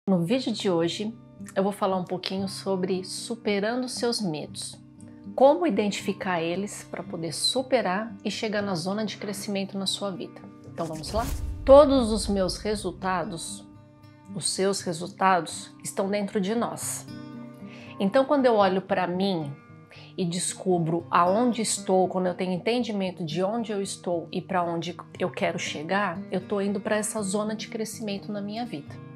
No vídeo de hoje eu vou falar um pouquinho sobre superando seus medos. Como identificar eles para poder superar e chegar na zona de crescimento na sua vida. Então vamos lá? Todos os meus resultados, os seus resultados, estão dentro de nós. Então quando eu olho para mim e descubro aonde estou, quando eu tenho entendimento de onde eu estou e para onde eu quero chegar, eu estou indo para essa zona de crescimento na minha vida.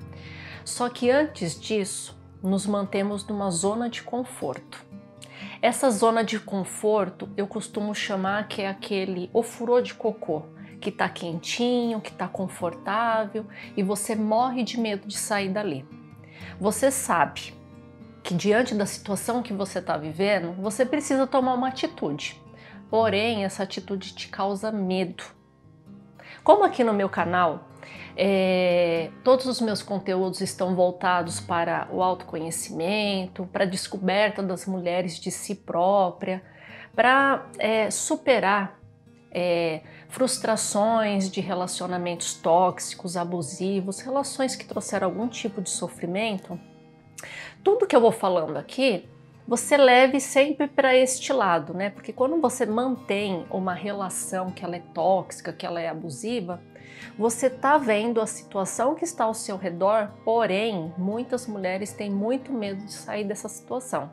Só que antes disso, nos mantemos numa zona de conforto. Essa zona de conforto eu costumo chamar que é aquele ofurô de cocô, que tá quentinho, que tá confortável e você morre de medo de sair dali. Você sabe que diante da situação que você está vivendo, você precisa tomar uma atitude. Porém, essa atitude te causa medo. Como aqui no meu canal, todos os meus conteúdos estão voltados para o autoconhecimento, para a descoberta das mulheres de si própria, para superar frustrações de relacionamentos tóxicos, abusivos, relações que trouxeram algum tipo de sofrimento. Tudo que eu vou falando aqui, você leve sempre para este lado, né? Porque quando você mantém uma relação que ela é tóxica, que ela é abusiva, você tá vendo a situação que está ao seu redor, porém, muitas mulheres têm muito medo de sair dessa situação,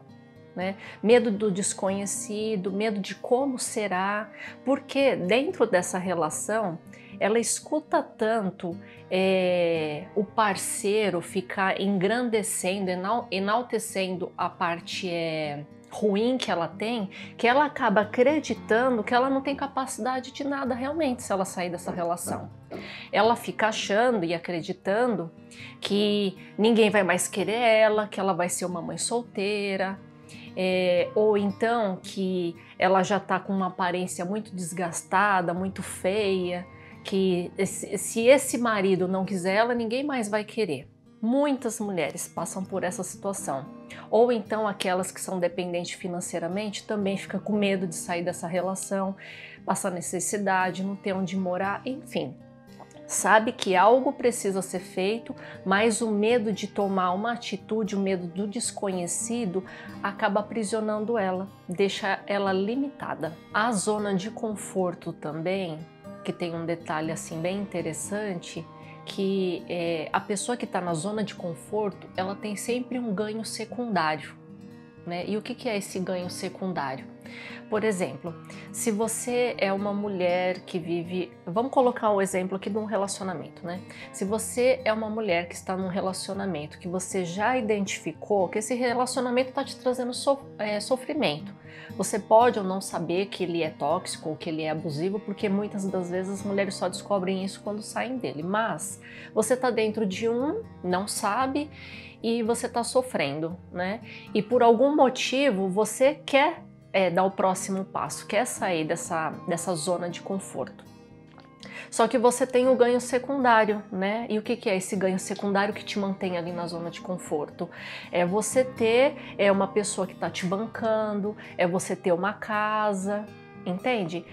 né? Medo do desconhecido, medo de como será, porque dentro dessa relação, ela escuta tanto o parceiro ficar engrandecendo, enaltecendo a parte ruim que ela tem, que ela acaba acreditando que ela não tem capacidade de nada realmente se ela sair dessa relação. Ela fica achando e acreditando que ninguém vai mais querer ela, que ela vai ser uma mãe solteira, ou então que ela já está com uma aparência muito desgastada, muito feia, que se esse marido não quiser ela, ninguém mais vai querer. Muitas mulheres passam por essa situação. Ou então aquelas que são dependentes financeiramente também ficam com medo de sair dessa relação, passar necessidade, não ter onde morar, enfim. Sabe que algo precisa ser feito, mas o medo de tomar uma atitude, o medo do desconhecido acaba aprisionando ela, deixa ela limitada. A zona de conforto também, que tem um detalhe assim bem interessante, que a pessoa que está na zona de conforto, ela tem sempre um ganho secundário, né? E o que é esse ganho secundário? Por exemplo, se você é uma mulher que vive... Vamos colocar um exemplo aqui de um relacionamento, né? Se você é uma mulher que está num relacionamento que você já identificou que esse relacionamento está te trazendo sofrimento. Você pode ou não saber que ele é tóxico ou que ele é abusivo, porque muitas das vezes as mulheres só descobrem isso quando saem dele. Mas você está dentro de não sabe e você está sofrendo, né? E por algum motivo você quer dar o próximo passo, quer sair dessa zona de conforto. Só que você tem o ganho secundário, né? E o que é esse ganho secundário que te mantém ali na zona de conforto? É você ter uma pessoa que está te bancando, é você ter uma casa, entende?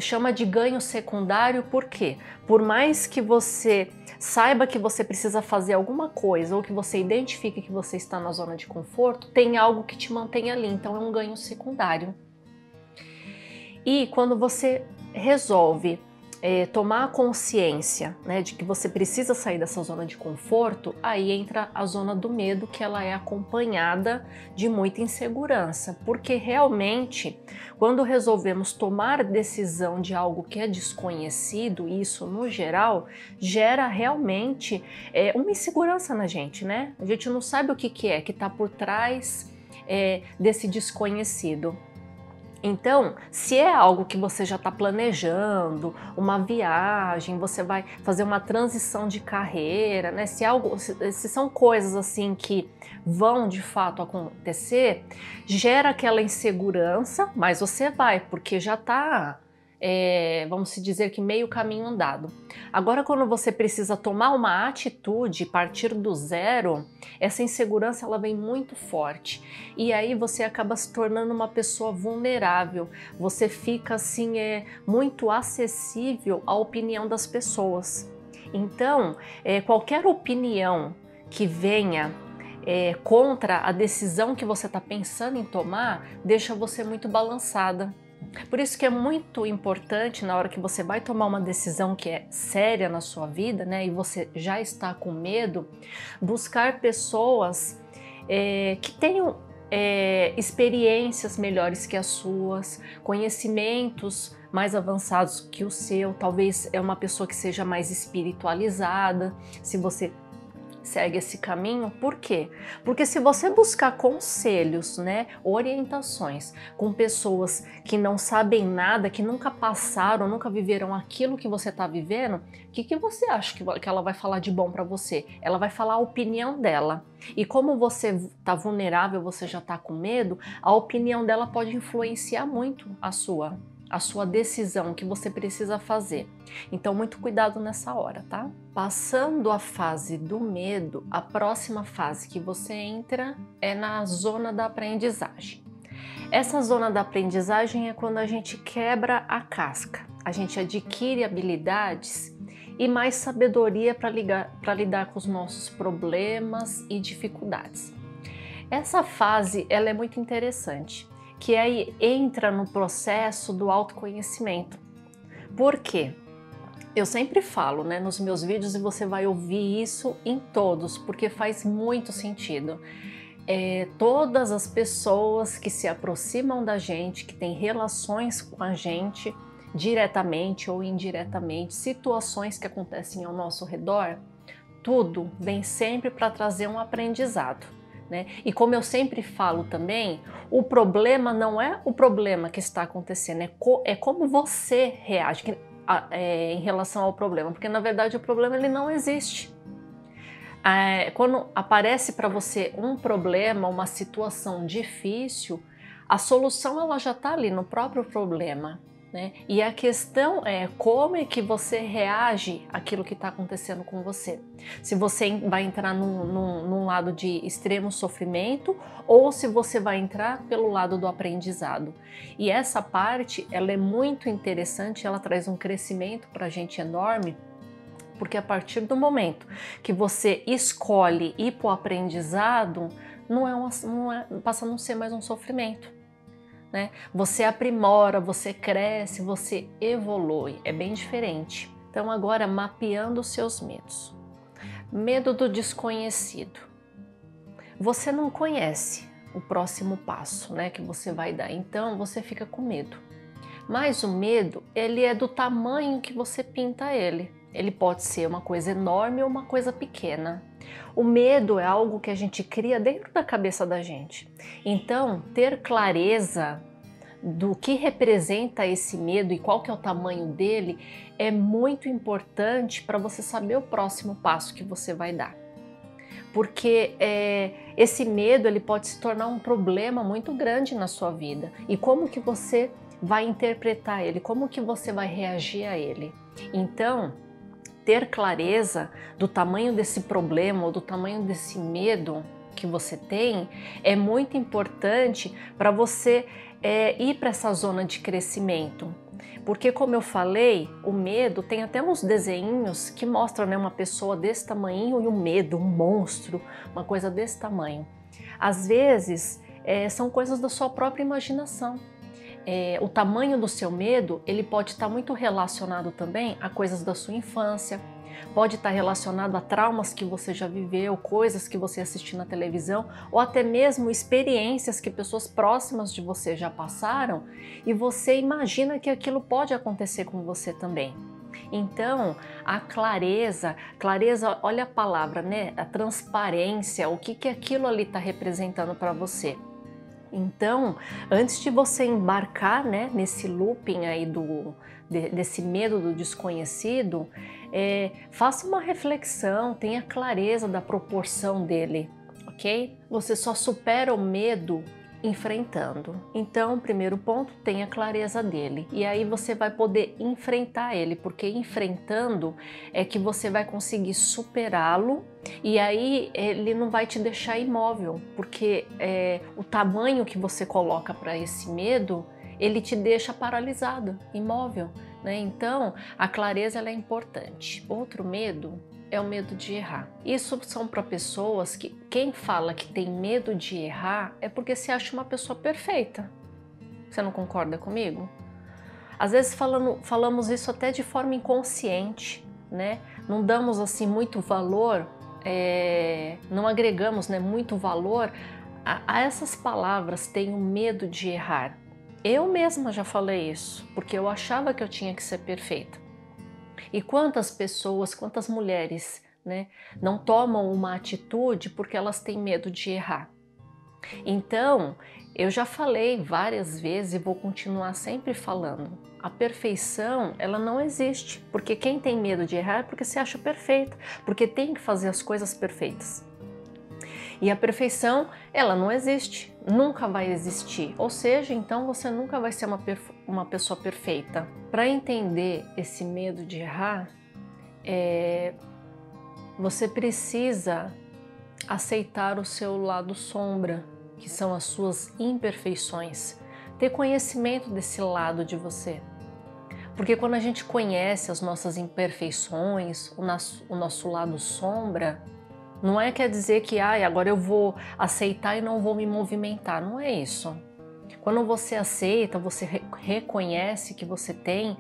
Chama de ganho secundário porque, por mais que você saiba que você precisa fazer alguma coisa ou que você identifique que você está na zona de conforto, tem algo que te mantém ali, então é um ganho secundário. E quando você resolve tomar consciência, né, de que você precisa sair dessa zona de conforto, aí entra a zona do medo, que ela é acompanhada de muita insegurança, porque realmente quando resolvemos tomar decisão de algo que é desconhecido, isso no geral gera realmente uma insegurança na gente, né? A gente não sabe o que é que está por trás desse desconhecido. Então, se é algo que você já está planejando, uma viagem, você vai fazer uma transição de carreira, né? Se são coisas assim que vão de fato acontecer, gera aquela insegurança, mas você vai, porque já está, vamos se dizer que meio caminho andado. Agora, quando você precisa tomar uma atitude, partir do zero, essa insegurança ela vem muito forte e aí você acaba se tornando uma pessoa vulnerável. Você fica assim muito acessível à opinião das pessoas. Então, qualquer opinião que venha contra a decisão que você está pensando em tomar, deixa você muito balançada. Por isso que é muito importante, na hora que você vai tomar uma decisão que é séria na sua vida, né, e você já está com medo, buscar pessoas que tenham experiências melhores que as suas, conhecimentos mais avançados que o seu, talvez é uma pessoa que seja mais espiritualizada, se você segue esse caminho. Por quê? Porque se você buscar conselhos, né, orientações com pessoas que não sabem nada, que nunca passaram, nunca viveram aquilo que você está vivendo, o que você acha que ela vai falar de bom para você? Ela vai falar a opinião dela. E como você está vulnerável, você já está com medo, a opinião dela pode influenciar muito a sua decisão, que você precisa fazer. Então, muito cuidado nessa hora, tá? Passando a fase do medo, a próxima fase que você entra é na zona da aprendizagem. Essa zona da aprendizagem é quando a gente quebra a casca, a gente adquire habilidades e mais sabedoria para lidar com os nossos problemas e dificuldades. Essa fase ela é muito interessante, que aí entra no processo do autoconhecimento. Por quê? Eu sempre falo, né, nos meus vídeos, e você vai ouvir isso em todos, porque faz muito sentido. Todas as pessoas que se aproximam da gente, que têm relações com a gente, diretamente ou indiretamente, situações que acontecem ao nosso redor, tudo vem sempre para trazer um aprendizado. Né? E como eu sempre falo também, o problema não é o problema que está acontecendo, é como você reage em relação ao problema, porque na verdade o problema ele não existe. Quando aparece para você um problema, uma situação difícil, a solução ela já está ali no próprio problema. Né? E a questão é como é que você reage àquilo que está acontecendo com você. Se você vai entrar num lado de extremo sofrimento ou se você vai entrar pelo lado do aprendizado. E essa parte ela é muito interessante, ela traz um crescimento para a gente enorme, porque a partir do momento que você escolhe ir para o aprendizado, passa a não ser mais um sofrimento. Né? Você aprimora, você cresce, você evolui, é bem diferente. Então agora mapeando os seus medos. Medo do desconhecido. Você não conhece o próximo passo, né, que você vai dar, então você fica com medo. Mas o medo, ele é do tamanho que você pinta ele. Ele pode ser uma coisa enorme ou uma coisa pequena. O medo é algo que a gente cria dentro da cabeça da gente. Então, ter clareza do que representa esse medo e qual que é o tamanho dele é muito importante para você saber o próximo passo que você vai dar. Porque esse medo ele pode se tornar um problema muito grande na sua vida. E como que você vai interpretar ele? Como que você vai reagir a ele? Então, ter clareza do tamanho desse problema ou do tamanho desse medo que você tem é muito importante para você ir para essa zona de crescimento. Porque, como eu falei, o medo tem até uns desenhinhos que mostram, né, uma pessoa desse tamanho e o medo, um monstro, uma coisa desse tamanho. Às vezes, são coisas da sua própria imaginação. O tamanho do seu medo, ele pode estar muito relacionado também a coisas da sua infância, pode estar relacionado a traumas que você já viveu, coisas que você assistiu na televisão, ou até mesmo experiências que pessoas próximas de você já passaram e você imagina que aquilo pode acontecer com você também. Então, a clareza, olha a palavra, né? A transparência, o que aquilo ali está representando para você. Então, antes de você embarcar, né, nesse looping aí desse medo do desconhecido, faça uma reflexão, tenha clareza da proporção dele, ok? Você só supera o medo enfrentando. Então, primeiro ponto, tenha clareza dele. E aí você vai poder enfrentar ele, porque enfrentando é que você vai conseguir superá-lo e aí ele não vai te deixar imóvel, porque o tamanho que você coloca para esse medo, ele te deixa paralisado, imóvel. né? Então, a clareza ela é importante. Outro medo é o medo de errar. Isso são para pessoas que quem fala que tem medo de errar é porque se acha uma pessoa perfeita. Você não concorda comigo? Às vezes falamos isso até de forma inconsciente, né? Não damos assim muito valor, não agregamos, né, muito valor a essas palavras. Tenho medo de errar. Eu mesma já falei isso, porque eu achava que eu tinha que ser perfeita. E quantas pessoas, quantas mulheres, né, não tomam uma atitude porque elas têm medo de errar? Então, eu já falei várias vezes e vou continuar sempre falando. A perfeição, ela não existe, porque quem tem medo de errar é porque se acha perfeita, porque tem que fazer as coisas perfeitas. E a perfeição, ela não existe, nunca vai existir. Ou seja, então você nunca vai ser uma pessoa perfeita. Para entender esse medo de errar, você precisa aceitar o seu lado sombra, que são as suas imperfeições. Ter conhecimento desse lado de você. Porque quando a gente conhece as nossas imperfeições, o nosso lado sombra, não quer dizer que agora eu vou aceitar e não vou me movimentar. Não é isso. Quando você aceita, você reconhece que você tem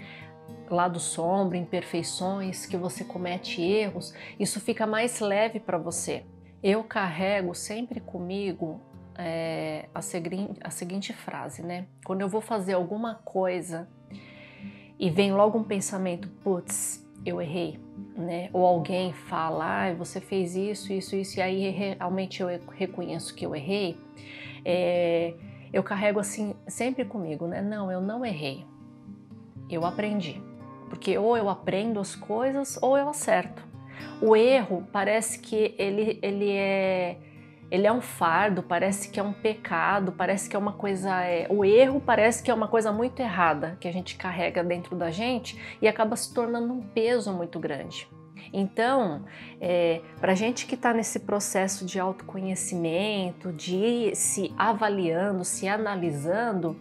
lado sombra, imperfeições, que você comete erros, isso fica mais leve para você. Eu carrego sempre comigo a seguinte frase, né? Quando eu vou fazer alguma coisa e vem logo um pensamento, putz, eu errei, né? Ou alguém fala, você fez isso, e aí realmente eu reconheço que eu errei, eu carrego assim sempre comigo, né? Não, eu não errei, eu aprendi. Porque ou eu aprendo as coisas ou eu acerto. O erro parece que ele é um fardo, parece que é um pecado, parece que é uma coisa... O erro parece que é uma coisa muito errada que a gente carrega dentro da gente e acaba se tornando um peso muito grande. Então, para a gente que está nesse processo de autoconhecimento, de ir se avaliando, se analisando,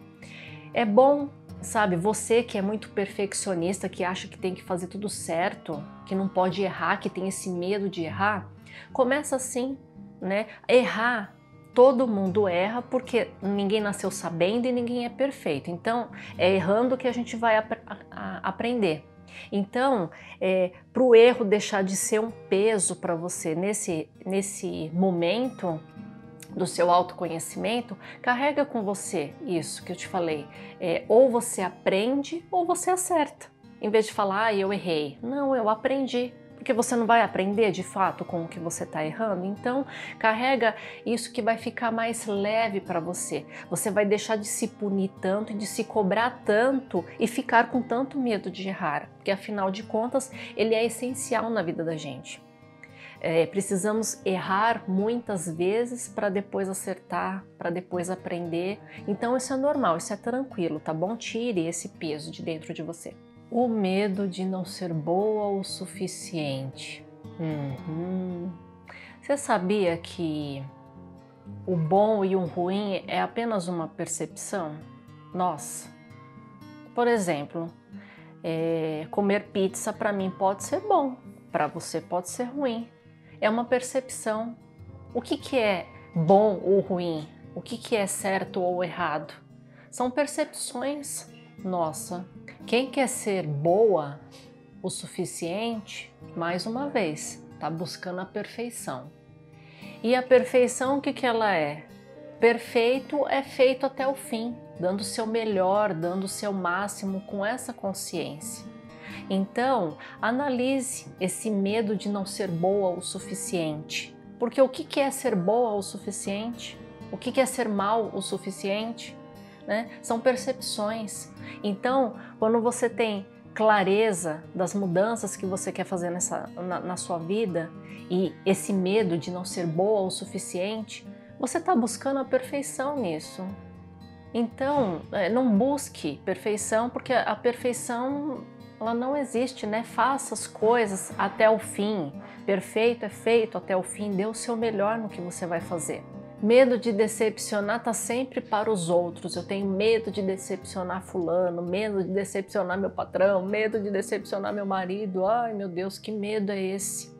é bom, sabe, você que é muito perfeccionista, que acha que tem que fazer tudo certo, que não pode errar, que tem esse medo de errar, começa assim, né? Errar, todo mundo erra porque ninguém nasceu sabendo e ninguém é perfeito. Então, é errando que a gente vai aprender. Então, para o erro deixar de ser um peso para você nesse momento do seu autoconhecimento, carrega com você isso que eu te falei. Ou você aprende ou você acerta. Em vez de falar, eu errei. Não, eu aprendi. Porque você não vai aprender de fato com o que você está errando. Então, carrega isso que vai ficar mais leve para você. Você vai deixar de se punir tanto e de se cobrar tanto e ficar com tanto medo de errar. Porque afinal de contas, ele é essencial na vida da gente. Precisamos errar muitas vezes para depois acertar, para depois aprender. Então isso é normal, isso é tranquilo, tá bom? Tire esse peso de dentro de você. O medo de não ser boa o suficiente. Você sabia que o bom e o ruim é apenas uma percepção? Nossa, por exemplo, comer pizza para mim pode ser bom, para você pode ser ruim. É uma percepção. O que é bom ou ruim? O que é certo ou errado? São percepções. Nossa, quem quer ser boa o suficiente, mais uma vez, está buscando a perfeição. E a perfeição, o que ela é? Perfeito é feito até o fim, dando o seu melhor, dando o seu máximo com essa consciência. Então, analise esse medo de não ser boa o suficiente. Porque o que é ser boa o suficiente? O que é ser mal o suficiente? Né? São percepções. Então, quando você tem clareza das mudanças que você quer fazer na sua vida e esse medo de não ser boa o suficiente, você está buscando a perfeição nisso. Então, não busque perfeição, porque a perfeição ela não existe, né? Faça as coisas até o fim. Perfeito é feito até o fim. Dê o seu melhor no que você vai fazer. Medo de decepcionar tá sempre para os outros. Eu tenho medo de decepcionar fulano, medo de decepcionar meu patrão, medo de decepcionar meu marido. Ai, meu Deus, que medo é esse?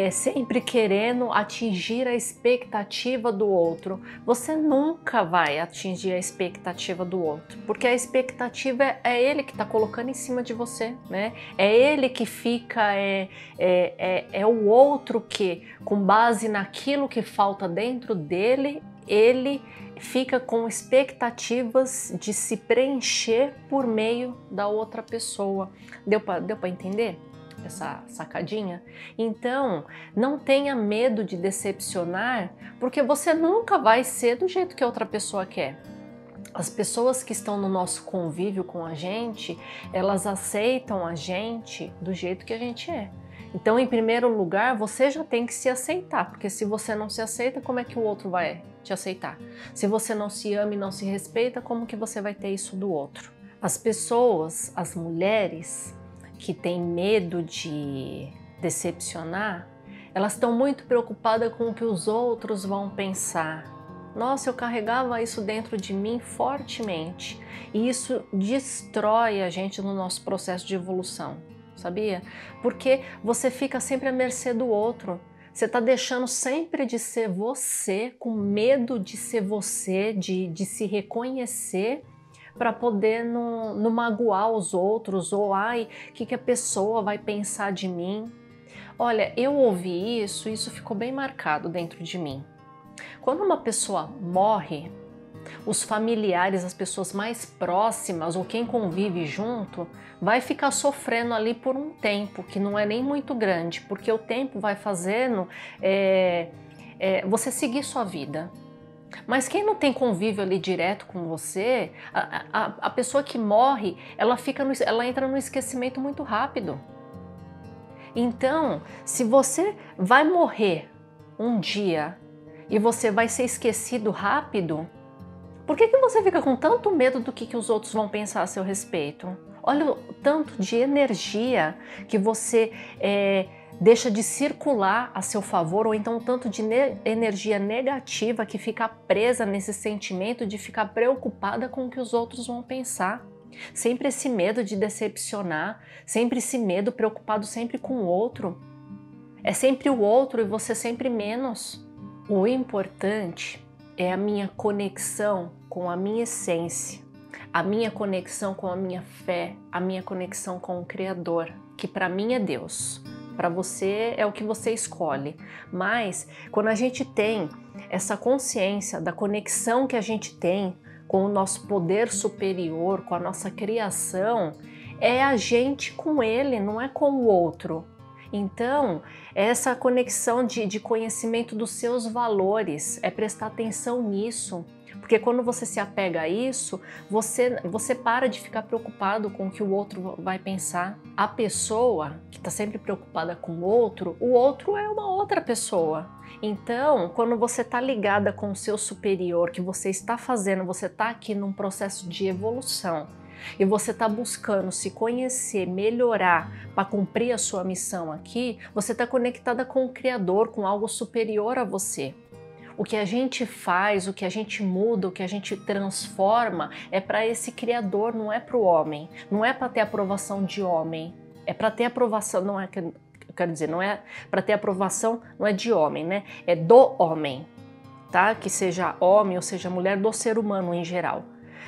Sempre querendo atingir a expectativa do outro. Você nunca vai atingir a expectativa do outro, porque a expectativa é ele que está colocando em cima de você, né? É ele que fica, é o outro que, com base naquilo que falta dentro dele, ele fica com expectativas de se preencher por meio da outra pessoa. Deu para entender essa sacadinha? Então, não tenha medo de decepcionar, porque você nunca vai ser do jeito que a outra pessoa quer. As pessoas que estão no nosso convívio com a gente, elas aceitam a gente do jeito que a gente é. Então, em primeiro lugar, você já tem que se aceitar, porque se você não se aceita, como é que o outro vai te aceitar? Se você não se ama e não se respeita, como que você vai ter isso do outro? As pessoas, as mulheres que têm medo de decepcionar, elas estão muito preocupadas com o que os outros vão pensar. Nossa, eu carregava isso dentro de mim fortemente, e isso destrói a gente no nosso processo de evolução, sabia? Porque você fica sempre à mercê do outro. Você está deixando sempre de ser você, com medo de ser você, de se reconhecer, para poder não magoar os outros, ou ai, o que a pessoa vai pensar de mim? Olha, eu ouvi isso ficou bem marcado dentro de mim. Quando uma pessoa morre, os familiares, as pessoas mais próximas ou quem convive junto, vai ficar sofrendo ali por um tempo, que não é nem muito grande, porque o tempo vai fazendo você seguir sua vida. Mas quem não tem convívio ali direto com você, a pessoa que morre, ela entra no esquecimento muito rápido. Então, se você vai morrer um dia e você vai ser esquecido rápido, por que você fica com tanto medo do que os outros vão pensar a seu respeito? Olha o tanto de energia que você deixa de circular a seu favor, ou então o tanto de energia negativa que fica presa nesse sentimento de ficar preocupada com o que os outros vão pensar. Sempre esse medo de decepcionar, sempre esse medo preocupado sempre com o outro. É sempre o outro e você sempre menos. O importante é a minha conexão com a minha essência, a minha conexão com a minha fé, a minha conexão com o Criador, que para mim é Deus. Para você é o que você escolhe, mas quando a gente tem essa consciência da conexão que a gente tem com o nosso poder superior, com a nossa criação, é a gente com ele, não é com o outro. Então, essa conexão de conhecimento dos seus valores, é prestar atenção nisso. Porque quando você se apega a isso, você para de ficar preocupado com o que o outro vai pensar. A pessoa que está sempre preocupada com o outro é uma outra pessoa. Então, quando você está ligada com o seu superior, que você está fazendo, você está aqui num processo de evolução, e você está buscando se conhecer, melhorar para cumprir a sua missão aqui, você está conectada com o Criador, com algo superior a você. O que a gente faz, o que a gente muda, o que a gente transforma é para esse Criador, não é para o homem. Não é para ter aprovação de homem. É para ter aprovação, não é, eu quero dizer, não é para ter aprovação, não é de homem, né? É do homem, tá? Que seja homem ou seja mulher, do ser humano em geral.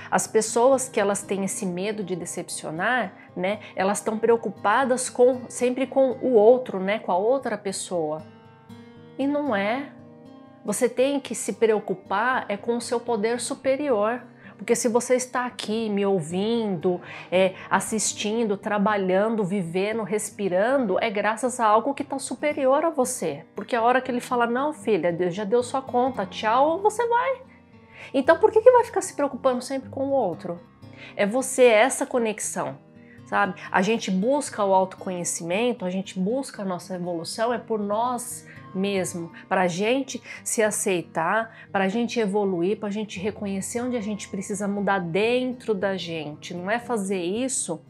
As pessoas que elas têm esse medo de decepcionar, né? Elas estão preocupadas sempre com o outro, né? Com a outra pessoa. E não é. Você tem que se preocupar com o seu poder superior. Porque se você está aqui me ouvindo, assistindo, trabalhando, vivendo, respirando, é graças a algo que está superior a você. Porque a hora que ele fala, não filha, Deus já deu sua conta, tchau, você vai. Então por que vai ficar se preocupando sempre com o outro? É você, essa conexão, sabe? A gente busca o autoconhecimento, a gente busca a nossa evolução, é por nós mesmo, para a gente se aceitar, para a gente evoluir, para a gente reconhecer onde a gente precisa mudar dentro da gente. Não é fazer isso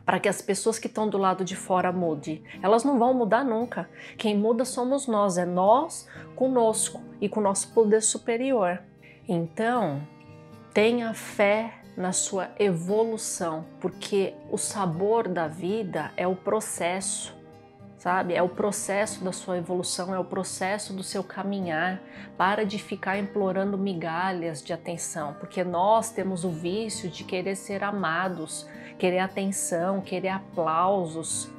para que as pessoas que estão do lado de fora mudem. Elas não vão mudar nunca. Quem muda somos nós, é nós conosco e com o nosso poder superior. Então, tenha fé na sua evolução, porque o sabor da vida é o processo, sabe? É o processo da sua evolução, é o processo do seu caminhar. Para de ficar implorando migalhas de atenção, porque nós temos o vício de querer ser amados, querer atenção, querer aplausos.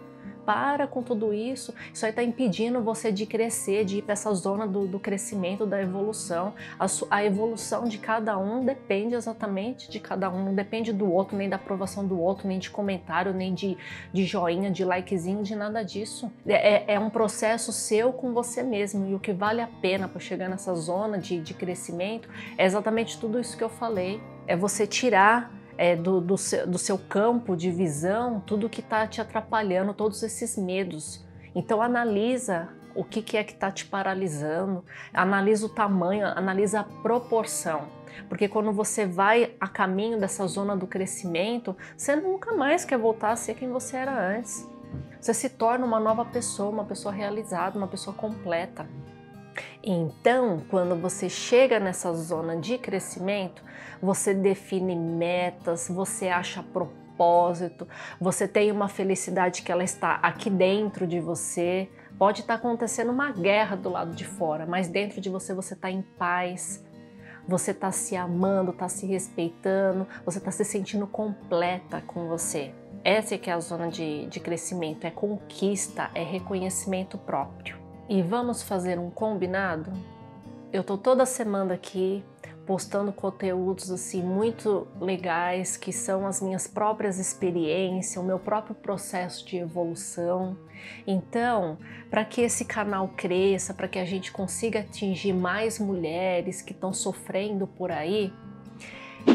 Para com tudo isso, isso aí está impedindo você de crescer, de ir para essa zona do crescimento, da evolução. A evolução de cada um depende exatamente de cada um, não depende do outro, nem da aprovação do outro, nem de comentário, nem de joinha, de likezinho, de nada disso. É um processo seu com você mesmo, e o que vale a pena para chegar nessa zona de crescimento é exatamente tudo isso que eu falei. É você tirar do seu campo de visão tudo que está te atrapalhando, todos esses medos. Então analisa o que é que está te paralisando, analisa o tamanho, analisa a proporção. Porque quando você vai a caminho dessa zona do crescimento, você nunca mais quer voltar a ser quem você era antes. Você se torna uma nova pessoa, uma pessoa realizada, uma pessoa completa. Então, quando você chega nessa zona de crescimento, você define metas, você acha propósito, você tem uma felicidade que ela está aqui dentro de você. Pode estar acontecendo uma guerra do lado de fora, mas dentro de você está em paz, você está se amando, está se respeitando, você está se sentindo completa com você. Essa é que é a zona de crescimento, é conquista, é reconhecimento próprio. E vamos fazer um combinado? Eu tô toda semana aqui postando conteúdos assim muito legais, que são as minhas próprias experiências, o meu próprio processo de evolução. Então, para que esse canal cresça, para que a gente consiga atingir mais mulheres que estão sofrendo por aí,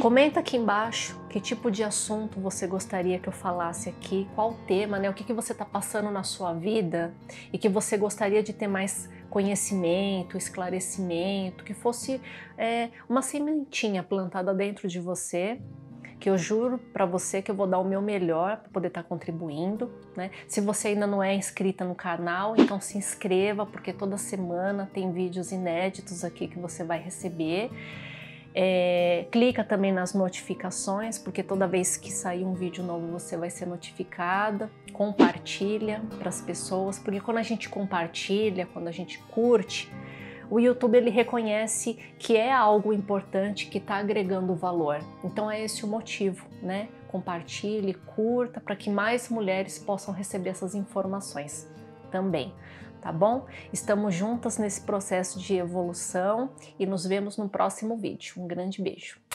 comenta aqui embaixo que tipo de assunto você gostaria que eu falasse aqui, qual tema, né? O que você está passando na sua vida e que você gostaria de ter mais conhecimento, esclarecimento, que fosse uma sementinha plantada dentro de você, que eu juro para você que eu vou dar o meu melhor para poder estar contribuindo, né? Se você ainda não é inscrita no canal, então se inscreva, porque toda semana tem vídeos inéditos aqui que você vai receber. Clica também nas notificações, porque toda vez que sair um vídeo novo você vai ser notificada. Compartilha para as pessoas, porque quando a gente compartilha, quando a gente curte, o YouTube ele reconhece que é algo importante, que está agregando valor. Então é esse o motivo, né? Compartilhe, curta, para que mais mulheres possam receber essas informações também. Tá bom? Estamos juntas nesse processo de evolução e nos vemos no próximo vídeo. Um grande beijo!